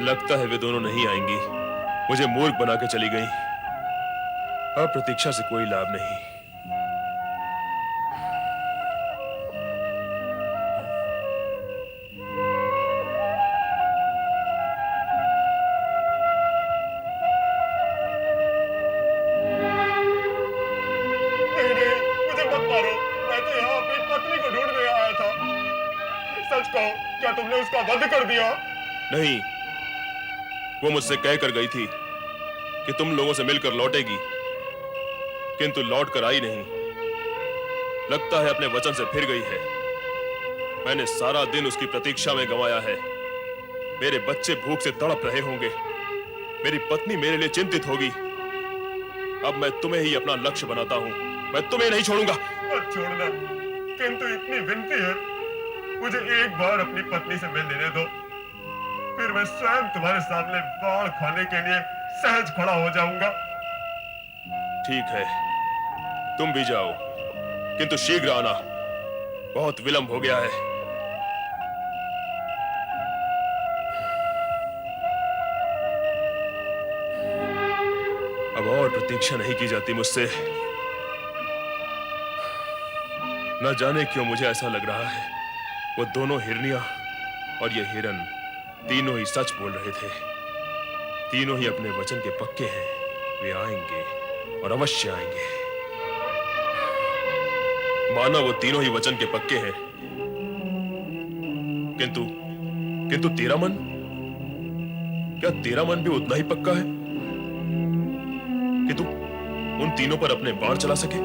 लगता है वे दोनों नहीं आएंगी। मुझे मूर्ख बना के चली गई। अब प्रतीक्षा से कोई लाभ नहीं। नहीं नहीं, मुझे मत मारो। मैं तो यहाँ अपनी पत्नी को ढूंढने आया था। सच कहो, क्या तुमने उसका वध कर दिया? नहीं, वो मुझसे कह कर गई थी कि तुम लोगों से मिलकर लौटेगी, किंतु लौट कर आई नहीं। लगता है अपने वचन से फिर गई है। मैंने सारा दिन उसकी प्रतीक्षा में गंवाया है। मेरे बच्चे भूख से तड़प रहे होंगे, मेरी पत्नी मेरे लिए चिंतित होगी। अब मैं तुम्हें ही अपना लक्ष्य बनाता हूं। मैं तुम्हें नहीं छोड़ूंगा। मत छोड़ना, किंतु इतनी विनती है, मुझे एक बार अपनी पत्नी से मिल लेने दो। फिर मैं स्वयं तुम्हारे सामने बाढ़ खाने के लिए सहज खड़ा हो जाऊंगा। ठीक है, तुम भी जाओ, किंतु शीघ्र आना। बहुत विलंब हो गया है। अब और प्रतीक्षा नहीं की जाती मुझसे। न जाने क्यों मुझे ऐसा लग रहा है वो दोनों हिरनियां और ये हिरन तीनों ही सच बोल रहे थे। तीनों ही अपने वचन के पक्के हैं। वे आएंगे और अवश्य आएंगे। माना वो तीनों ही वचन के पक्के हैं, किंतु किंतु तेरा मन, क्या तेरा मन भी उतना ही पक्का है कि तू उन तीनों पर अपने बाण चला सके?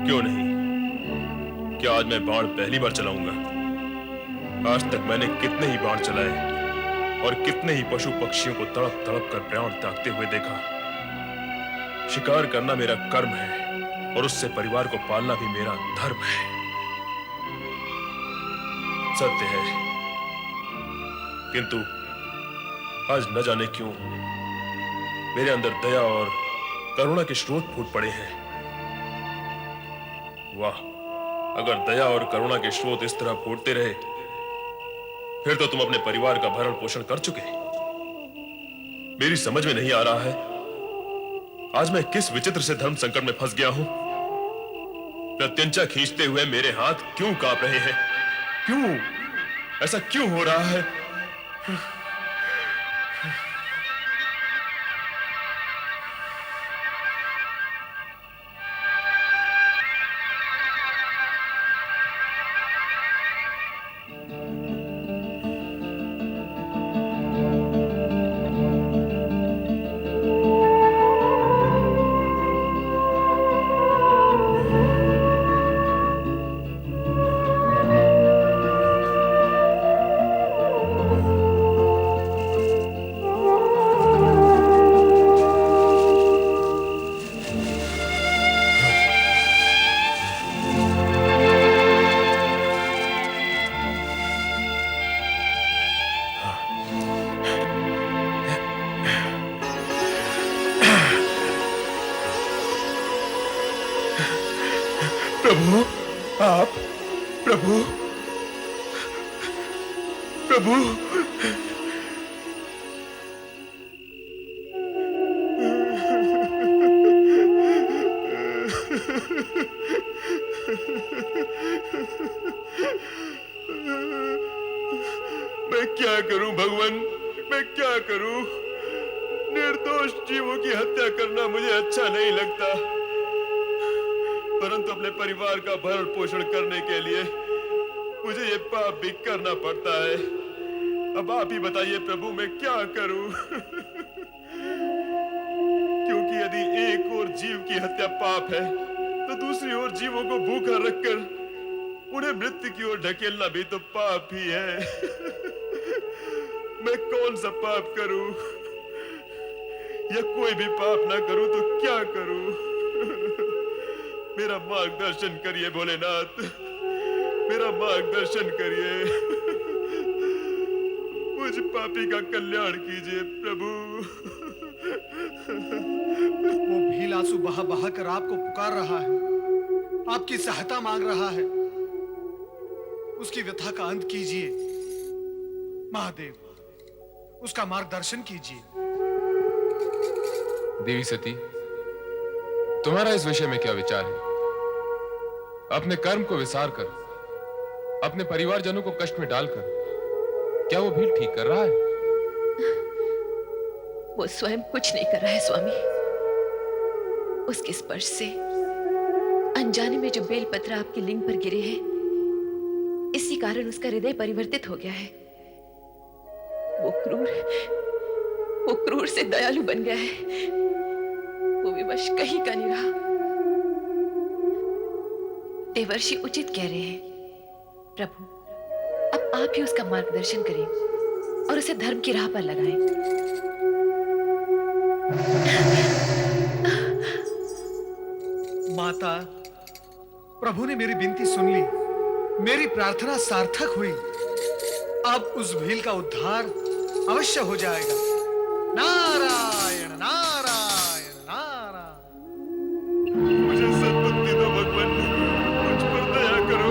क्यों नहीं? क्या आज मैं बाण पहली बार चलाऊंगा? आज तक मैंने कितने ही बाण चलाए और कितने ही पशु पक्षियों को तड़प तड़प कर प्राण त्यागते हुए देखा। शिकार करना मेरा कर्म है और उससे परिवार को पालना भी मेरा धर्म है। सत्य है, किंतु आज न जाने क्यों मेरे अंदर दया और करुणा के स्रोत फूट पड़े हैं। वाह, अगर दया और करुणा के स्रोत इस तरह फूटते रहे, फिर तो तुम अपने परिवार का भरण पोषण कर चुके। मेरी समझ में नहीं आ रहा है आज मैं किस विचित्र से धर्म संकट में फंस गया हूं। प्रत्यंचा खींचते हुए मेरे हाथ क्यों कांप रहे हैं? क्यों ऐसा क्यों हो रहा है? प्रभु, आप प्रभु प्रभु मैं क्या करूं भगवान, मैं क्या करूं? निर्दोष जीवों की हत्या करना मुझे अच्छा नहीं लगता, परंतु अपने परिवार का भरण पोषण करने के लिए मुझे ये पाप भी करना पड़ता है। अब आप ही बताइए प्रभु, मैं क्या करूं? क्योंकि यदि एक और जीव की हत्या पाप है, तो दूसरी ओर जीवों को भूखा रखकर उन्हें मृत्यु की ओर ढकेलना भी तो पाप ही है। मैं कौन सा पाप करूं, या कोई भी पाप ना करूं तो क्या करूं? मेरा मार्गदर्शन करिए भोलेनाथ, मेरा मार्गदर्शन करिए। मुझ पापी का कल्याण कीजिए प्रभु। वो भील आंसू बहा बहा कर आपको पुकार रहा है, आपकी सहायता मांग रहा है। उसकी व्यथा का अंत कीजिए महादेव। उसका मार्गदर्शन कीजिए। देवी सती, तुम्हारा इस विषय में क्या विचार है? अपने कर्म को विसार कर, अपने परिवारजनों को कष्ट में डालकर क्या वो भील ठीक कर रहा है? वो स्वयं कुछ नहीं कर रहा है स्वामी। उसके स्पर्श से अनजाने में जो बेलपत्र आपके लिंग पर गिरे हैं, इसी कारण उसका हृदय परिवर्तित हो गया है। वो क्रूर से दयालु बन गया है। वो विवश कहीं का नहीं रहा। देवर्षि उचित कह रहे हैं। प्रभु, अब आप ही उसका मार्गदर्शन करें और उसे धर्म की राह पर लगाएं। माता, प्रभु ने मेरी विनती सुन ली, मेरी प्रार्थना सार्थक हुई। अब उस भील का उद्धार अवश्य हो जाएगा। नारायण नारायण नारायण। मुझे सद्बुद्धि दो भगवान, मुझ पर दया करो,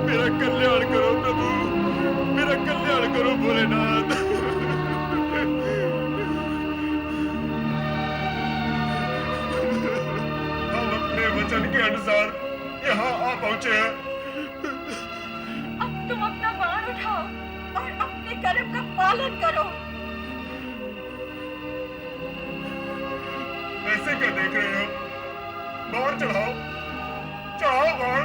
मेरा कल्याण करो प्रभु, मेरा कल्याण करो भोलेनाथ। हम अपने वचन के अनुसार यहाँ आ पहुंचे हैं। अब तुम अपना बाण उठाओ और अपने कर्म का पालन करो। ऐसे क्या देख रहे हो? बाण चढ़ाओ, चढ़ाओ बाण।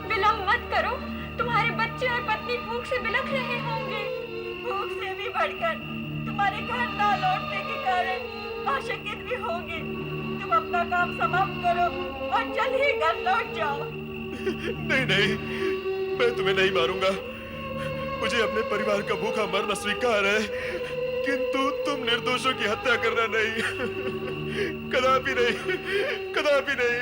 विलंब मत करो, तुम्हारे बच्चे और पत्नी भूख से बिलख रहे होंगे। भूख से भी बढ़कर तुम्हारे घर ना लौटने के कारण आशंकित भी होंगे। तुम अपना काम समाप्त करो और जल्द ही घर लौट जाओ। नहीं नहीं, मैं तुम्हें नहीं मारूंगा। मुझे अपने परिवार का भूखा मरना स्वीकार है, किंतु तुम निर्दोषों की हत्या करना नहीं। कदापि नहीं, कदापि नहीं।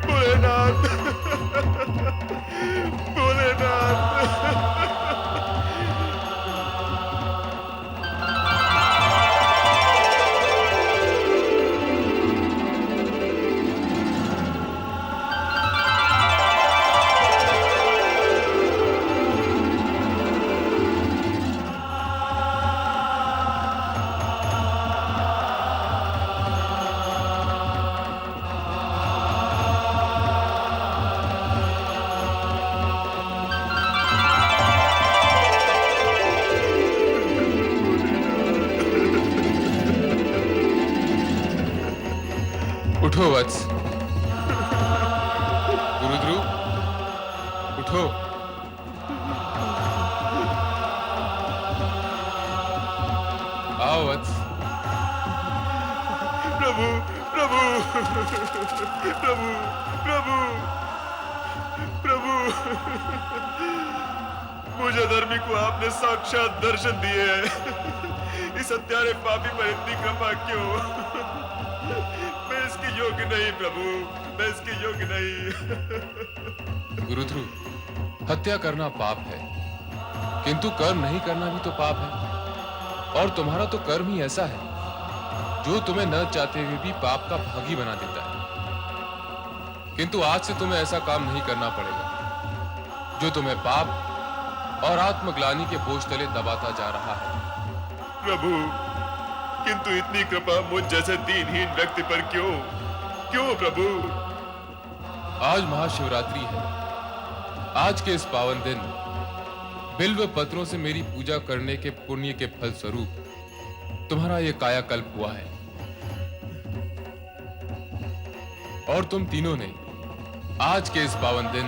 भोलेनाथ, भोलेनाथ। उठो वत्स। गुरुद्रुव, उठो। आओ वत्स। प्रभु, प्रभु, प्रभु, प्रभु, प्रभु। मुझे धर्मी को आपने साक्षात दर्शन दिए हैं। इस हत्यारे पापी पर इतनी कृपा क्यों? मैं इसके योग्य नहीं प्रभु, मैं इसके योग्य नहीं। गुरुध्रुव, हत्या करना पाप है, किंतु कर्म नहीं करना भी तो पाप है। और तुम्हारा तो कर्म ही ऐसा है जो तुम्हें न चाहते हुए भी पाप का भागी बना देता है। किंतु आज से तुम्हें ऐसा काम नहीं करना पड़ेगा जो तुम्हें पाप और आत्मग्लानि के बोझ तले दबाता जा रहा है। प्रभु, किंतु इतनी कृपा मुझ जैसे दीनहीन व्यक्ति पर क्यों? क्यों प्रभु? आज महाशिवरात्रि है। आज के इस पावन दिन बिल्व पत्रों से मेरी पूजा करने के पुण्य के फल स्वरूप तुम्हारा यह कायाकल्प हुआ है। और तुम तीनों ने आज के इस पावन दिन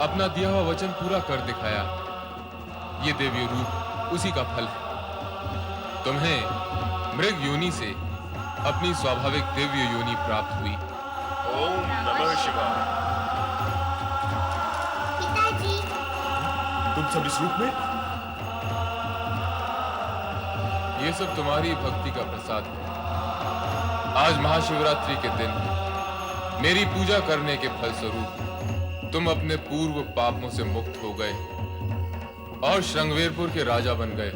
अपना दिया हुआ वचन पूरा कर दिखाया। ये देवी रूप उसी का फल है। तुम्हें मृग योनि से अपनी स्वाभाविक दिव्य योनि प्राप्त हुई। ओम नमः शिवाय। पिताजी, तुम सब इस रूप में? ये सब तुम्हारी भक्ति का प्रसाद है। आज महाशिवरात्रि के दिन मेरी पूजा करने के फल स्वरूप तुम अपने पूर्व पापों से मुक्त हो गए और श्रृंगवेरपुर के राजा बन गए।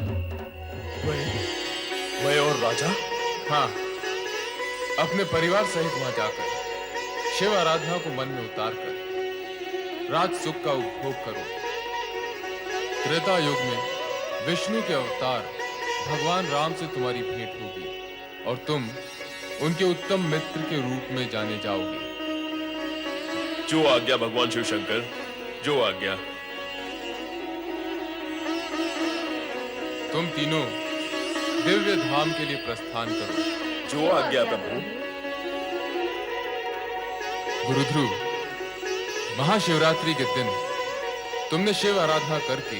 मैं और राजा? हाँ, अपने परिवार सहित वहां जाकर शिव आराधना को मन में उतार कर राज सुख का उपभोग करो। त्रेता युग में विष्णु के अवतार भगवान राम से तुम्हारी भेंट होगी और तुम उनके उत्तम मित्र के रूप में जाने जाओगे। जो आज्ञा भगवान शिव शंकर, जो आज्ञा। तुम तीनों दिव्य धाम के लिए प्रस्थान करो। जो आज्ञा प्रभु। गुरुध्रुव, महाशिवरात्रि के दिन तुमने शिव आराधना करके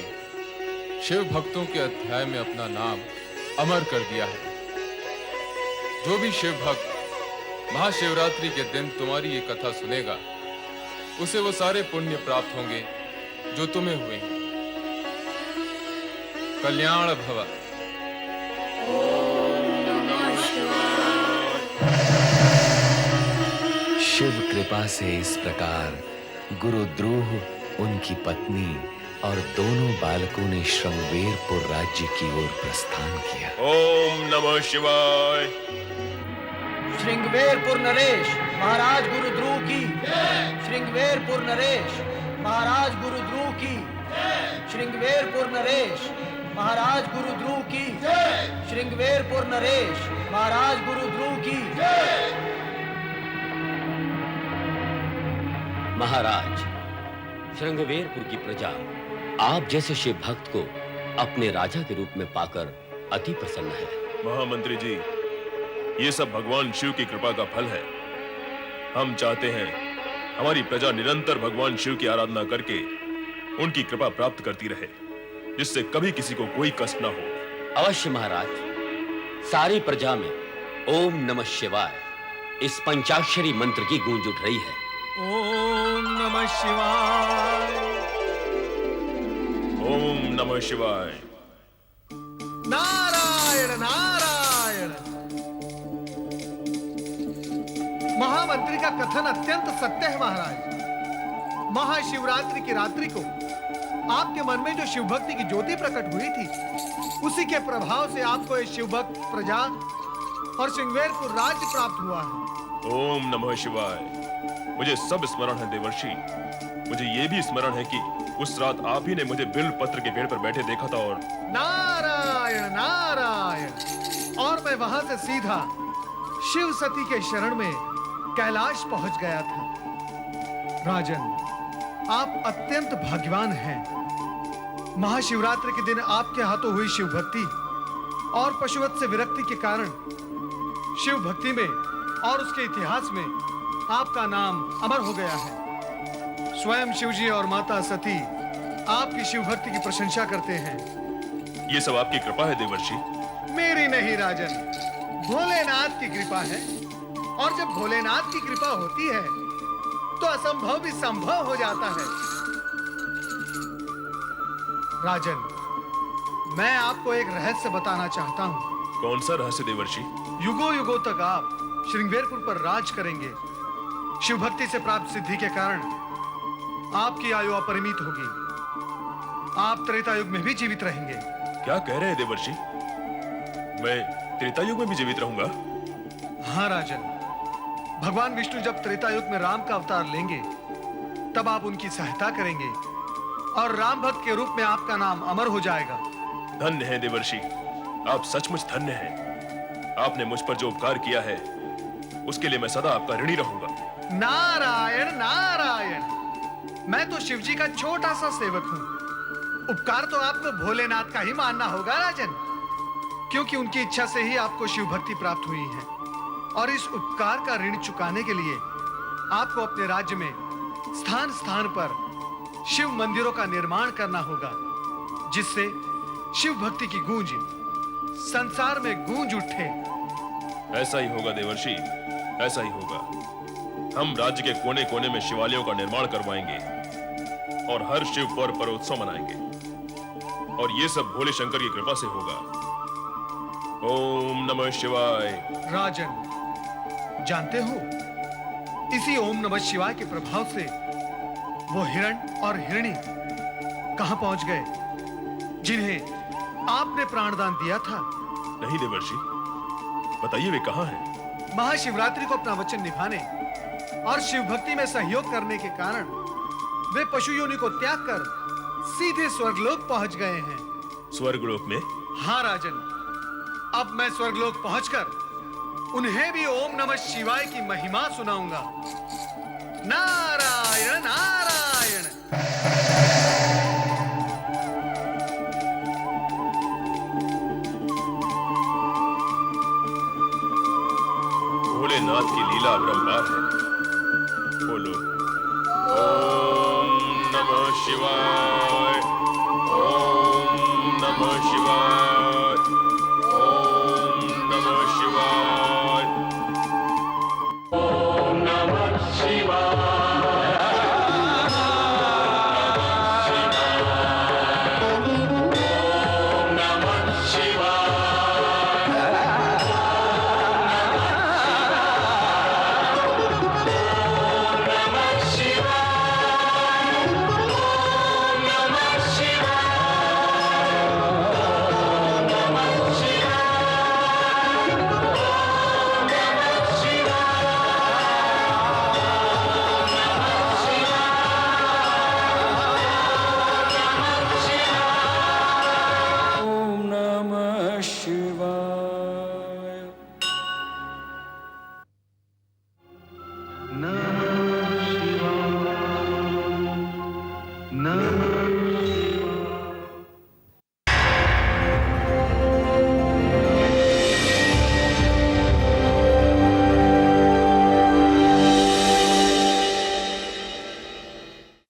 शिव भक्तों के अध्याय में अपना नाम अमर कर दिया है। जो भी शिव भक्त महाशिवरात्रि के दिन तुम्हारी ये कथा सुनेगा, उसे वो सारे पुण्य प्राप्त होंगे जो तुम्हें हुए हैं। कल्याण भव। शिव कृपा से इस प्रकार गुरुद्रोह, उनकी पत्नी और दोनों बालकों ने श्रृंगवेरपुर राज्य की ओर प्रस्थान किया। ओम नमः शिवाय। श्रृंगवेरपुर नरेश महाराज गुरुद्रोह की। श्रृंगवेरपुर नरेश महाराज गुरुद्रोह की। श्रृंगवेरपुर नरेश महाराज गुरुद्रोह की। श्रृंगवेरपुर नरेश महाराज गुरुद्रोह की। महाराज, श्रृंगवेरपुर की प्रजा आप जैसे शिव भक्त को अपने राजा के रूप में पाकर अति प्रसन्न है। महामंत्री जी, ये सब भगवान शिव की कृपा का फल है। हम चाहते हैं हमारी प्रजा निरंतर भगवान शिव की आराधना करके उनकी कृपा प्राप्त करती रहे, जिससे कभी किसी को कोई कष्ट ना हो। अवश्य महाराज, सारी प्रजा में ओम नमः शिवाय इस पंचाक्षरी मंत्र की गूंज उठ रही है। ओम नमः शिवाय। ओम नमः शिवाय। नारायण नारायण। महामंत्री का कथन अत्यंत सत्य है महाराज। महाशिवरात्रि की रात्रि को आपके मन में जो शिव भक्ति की ज्योति प्रकट हुई थी, उसी के प्रभाव से आपको ये शिव भक्त प्रजा और श्रृंगवेरपुर राज्य प्राप्त हुआ है। ओम नमः शिवाय। मुझे सब स्मरण है देवर्षि। मुझे ये भी स्मरण है कि उस रात आप ही ने मुझे बिल्व पत्र के पेड़ पर बैठे देखा था और नारायण नारायण। और मैं वहां से सीधा शिव सती के शरण में कैलाश पहुंच गया था। राजन, आप अत्यंत भाग्यवान हैं। महाशिवरात्रि के दिन आपके हाथों हुई शिव भक्ति और पशुवत से विरक्ति के कारण शिव भक्ति में और उसके इतिहास में आपका नाम अमर हो गया है। स्वयं शिवजी और माता सती आपकी शिव भक्ति की प्रशंसा करते हैं। ये सब आपकी कृपा है देवर्षि। मेरी नहीं राजन, भोलेनाथ की कृपा है। और जब भोलेनाथ की कृपा होती है तो असंभव भी संभव हो जाता है। राजन, मैं आपको एक रहस्य बताना चाहता हूं। कौन सा रहस्य देवर्षि? युगों युगों तक आप श्रृंगवेरपुर पर राज करेंगे। शिव भक्ति से प्राप्त सिद्धि के कारण आपकी आयु अपरिमित होगी। आप त्रेता युग में भी जीवित रहेंगे। क्या कह रहे हैं देवर्षि? मैं त्रेता युग में भी जीवित रहूंगा? हाँ राजन, भगवान विष्णु जब त्रेता युग में राम का अवतार लेंगे, तब आप उनकी सहायता करेंगे और राम भक्त के रूप में आपका नाम अमर हो जाएगा। धन्य है देवर्षि, आप सचमुच धन्य हैं। आपने मुझ पर जो उपकार किया है, उसके लिए मैं सदा आपका ऋणी रहूंगा। नारायण नारायण। मैं तो शिवजी का छोटा सा सेवक हूं। उपकार तो आपको भोलेनाथ का ही मानना होगा राजन, क्योंकि उनकी इच्छा से ही आपको शिव भक्ति प्राप्त हुई है। और इस उपकार का ऋण चुकाने के लिए आपको अपने राज्य में स्थान स्थान पर शिव मंदिरों का निर्माण करना होगा, जिससे शिव भक्ति की गूंज संसार में गूंज उठे। ऐसा ही होगा देवर्षि, ऐसा ही होगा। हम राज्य के कोने कोने में शिवालयों का निर्माण करवाएंगे और हर शिव पर्व पर उत्सव मनाएंगे, और ये सब भोले शंकर की कृपा से होगा। ओम नमः शिवाय। राजन, जानते हो, इसी ओम नमः शिवाय के प्रभाव से वो हिरण और हिरणी कहां पहुंच गए जिन्हें आपने प्राणदान दिया था? नहीं देवर्षि, बताइए वे कहां हैं? महाशिवरात्रि को अपना वचन निभाने और शिव भक्ति में सहयोग करने के कारण वे पशु योनि को त्याग कर सीधे स्वर्गलोक पहुंच गए हैं। स्वर्गलोक में? हाँ राजन, अब मैं स्वर्गलोक पहुंचकर उन्हें भी ओम नमः शिवाय की महिमा सुनाऊंगा। नारायण नारायण। भोलेनाथ की लीला अपरंपार है। बोलो ओम नमः शिवाय।